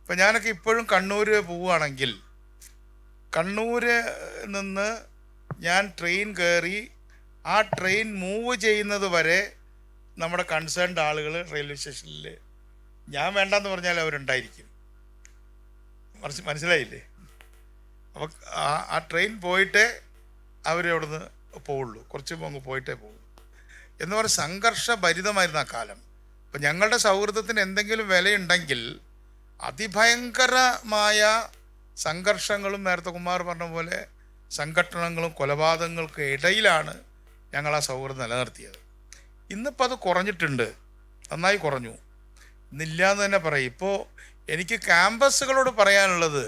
ഇപ്പം ഞാനൊക്കെ ഇപ്പോഴും കണ്ണൂർ പോവുകയാണെങ്കിൽ കണ്ണൂർ നിന്ന് ഞാൻ ട്രെയിൻ കയറി ആ ട്രെയിൻ മൂവ് ചെയ്യുന്നത് വരെ നമ്മുടെ കൺസേൺഡ് ആളുകൾ റെയിൽവേ സ്റ്റേഷനിൽ ഞാൻ വേണ്ടെന്ന് പറഞ്ഞാൽ അവരുണ്ടായിരിക്കും. മനസ്സിലായില്ലേ? അപ്പോൾ ആ ട്രെയിൻ പോയിട്ടേ അവരവിടുന്ന് പോവുള്ളൂ, കുറച്ച് അങ്ങ് പോയിട്ടേ പോകും എന്ന് പറഞ്ഞ സംഘർഷഭരിതമായിരുന്ന ആ കാലം. അപ്പം ഞങ്ങളുടെ സൗഹൃദത്തിന് എന്തെങ്കിലും വിലയുണ്ടെങ്കിൽ അതിഭയങ്കരമായ സംഘർഷങ്ങളും നേരത്തെ കുമാർ പറഞ്ഞ പോലെ സംഘട്ടനങ്ങളും കൊലപാതകങ്ങൾക്ക് ഇടയിലാണ് ഞങ്ങൾ ആ സൗഹൃദം നിലനിർത്തിയത്. ഇന്നിപ്പോൾ അത് കുറഞ്ഞിട്ടുണ്ട്, നന്നായി കുറഞ്ഞു. ഇന്നില്ല എന്ന് തന്നെ പറയും. ഇപ്പോൾ എനിക്ക് ക്യാമ്പസുകളോട് പറയാനുള്ളത്,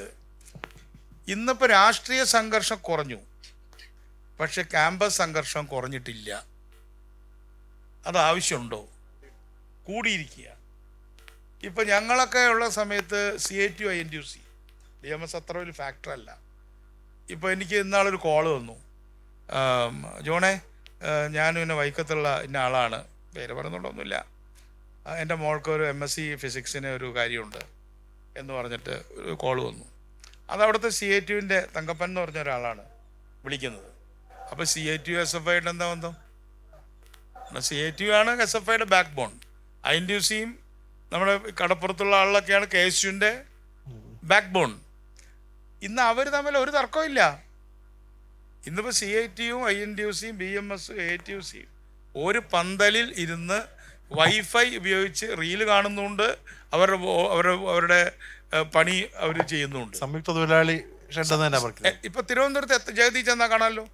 ഇന്നിപ്പോൾ രാഷ്ട്രീയ സംഘർഷം കുറഞ്ഞു, പക്ഷെ ക്യാമ്പസ് സംഘർഷം കുറഞ്ഞിട്ടില്ല. അത് ആവശ്യമുണ്ടോ? കൂടിയിരിക്കുക. ഇപ്പം ഞങ്ങളൊക്കെ ഉള്ള സമയത്ത് CITU INTUC DMS അത്ര ഒരു ഫാക്ടറല്ല. ഇപ്പോൾ എനിക്ക് ഇന്നാളൊരു കോള് വന്നു, ജോണേ ഞാൻ പിന്നെ വൈക്കത്തുള്ള ഇന്ന ആളാണ്, പേര് പറയുന്നുണ്ടൊന്നുമില്ല, എൻ്റെ മോൾക്കൊരു MSc ഫിസിക്സിന് ഒരു കാര്യമുണ്ട് എന്ന് പറഞ്ഞിട്ട് ഒരു കോള് വന്നു. അതവിടുത്തെ CITUവിൻ്റെ തങ്കപ്പൻ എന്ന് പറഞ്ഞ ഒരാളാണ് വിളിക്കുന്നത്. അപ്പോൾ CITU SFI എന്താ ബന്ധം? CITU ആണ് SFIയുടെ ബാക്ക് ബോൺ. INTUCയും നമ്മുടെ കടപ്പുറത്തുള്ള ആളിലൊക്കെയാണ് KSUവിൻ്റെ ബാക്ക് ബോൺ. ഇന്ന് അവർ തമ്മിൽ ഒരു തർക്കവും ഇല്ല. ഇന്നിപ്പോൾ CITUവും INTUCയും BMS ATUCയും ഒരു പന്തലിൽ ഇരുന്ന് വൈഫൈ ഉപയോഗിച്ച് റീല് കാണുന്നുണ്ട്, അവരുടെ പണി അവർ ചെയ്യുന്നുണ്ട്. സംയുക്ത തൊഴിലാളി ഇപ്പം തിരുവനന്തപുരത്ത് ജഗതി ചെന്നാൽ കാണാമല്ലോ.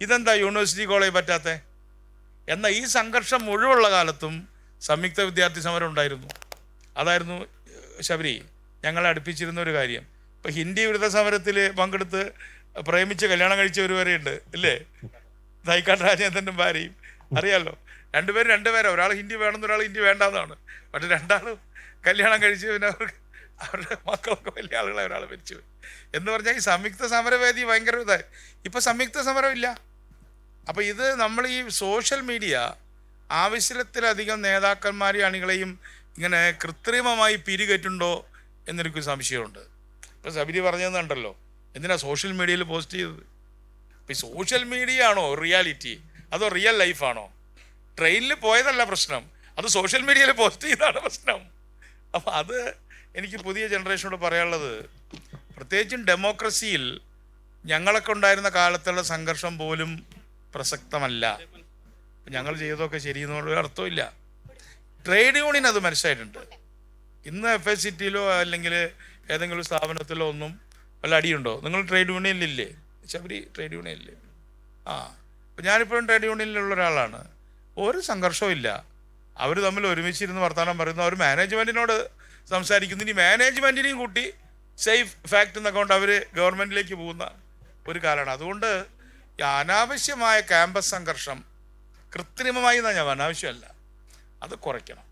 ഇതെന്താ യൂണിവേഴ്സിറ്റി കോളേജ് പറ്റാത്ത? എന്നാൽ ഈ സംഘർഷം മുഴുവനുള്ള കാലത്തും സംയുക്ത വിദ്യാർത്ഥി സമരം ഉണ്ടായിരുന്നു. അതായിരുന്നു ശബരി ഞങ്ങളെ അടുപ്പിച്ചിരുന്ന ഒരു കാര്യം. ഇപ്പം ഹിന്ദി വിരുദ്ധ സമരത്തിൽ പങ്കെടുത്ത് പ്രേമിച്ച് കല്യാണം കഴിച്ചവർ വരെ ഉണ്ട്, ഇല്ലേ? തൈക്കാട് രാജേന്ദ്രൻ്റെ ഭാര്യയും അറിയാമല്ലോ. രണ്ടുപേരും ഒരാൾ ഹിന്ദി വേണമെന്ന്, ഒരാൾ ഹിന്ദി വേണ്ടാന്നാണ്. പക്ഷെ രണ്ടാളും കല്യാണം കഴിച്ച് പിന്നെ അവരുടെ മക്കളൊക്കെ വലിയ ആളുകളെ ഒരാൾ മരിച്ചു എന്ന് പറഞ്ഞാൽ ഈ സംയുക്ത സമരവേദി ഭയങ്കര ഇതായി. ഇപ്പം സംയുക്ത സമരമില്ല. അപ്പോൾ ഇത് നമ്മൾ ഈ സോഷ്യൽ മീഡിയ ആവശ്യത്തിലധികം നേതാക്കന്മാരെയും അണികളെയും ഇങ്ങനെ കൃത്രിമമായി പിരികെട്ടുണ്ടോ എന്നെനിക്ക് സംശയമുണ്ട്. ഇപ്പോൾ സബരി പറഞ്ഞതെന്നുണ്ടല്ലോ, എന്തിനാ സോഷ്യൽ മീഡിയയിൽ പോസ്റ്റ് ചെയ്തത്? ഇപ്പം ഈ സോഷ്യൽ മീഡിയ ആണോ റിയാലിറ്റി, അതോ റിയൽ ലൈഫാണോ? ട്രെയിനിൽ പോയതല്ല പ്രശ്നം, അത് സോഷ്യൽ മീഡിയയിൽ പോസ്റ്റ് ചെയ്താണ് പ്രശ്നം. അപ്പം അത് എനിക്ക് പുതിയ ജനറേഷനോട് പറയാനുള്ളത്, പ്രത്യേകിച്ചും ഡെമോക്രസിയിൽ ഞങ്ങളൊക്കെ ഉണ്ടായിരുന്ന കാലത്തുള്ള സംഘർഷം പോലും പ്രസക്തമല്ല. ഞങ്ങൾ ചെയ്തതൊക്കെ ശരിയെന്നുള്ള അർത്ഥമില്ല. ട്രേഡ് യൂണിയൻ അത് മനസ്സിലായിട്ടുണ്ട്. ഇന്ന് FICTയിലോ അല്ലെങ്കിൽ ഏതെങ്കിലും സ്ഥാപനത്തിലോ ഒന്നും വല്ല അടിയുണ്ടോ? നിങ്ങൾ ട്രേഡ് യൂണിയനിലില്ലേ? ശബരി ട്രേഡ് യൂണിയനില്ലേ? അപ്പം ഞാനിപ്പോഴും ട്രേഡ് യൂണിയനിലുള്ള ഒരാളാണ്. ഒരു സംഘർഷവും ഇല്ല. അവർ തമ്മിൽ ഒരുമിച്ചിരുന്ന് വർത്തമാനം പറയുന്നു, അവർ മാനേജ്മെൻറ്റിനോട് സംസാരിക്കുന്നു. ഇനി മാനേജ്മെൻറ്റിനെയും കൂട്ടി സേഫ് ഫാക്ട് എന്നൊക്കെ കൊണ്ട് അവർ ഗവൺമെൻറ്റിലേക്ക് പോകുന്ന ഒരു കാലമാണ്. അതുകൊണ്ട് ഈ അനാവശ്യമായ ക്യാമ്പസ് സംഘർഷം കൃത്രിമമായി എന്നാൽ ഞാൻ അനാവശ്യമല്ല, അത് കുറയ്ക്കണം.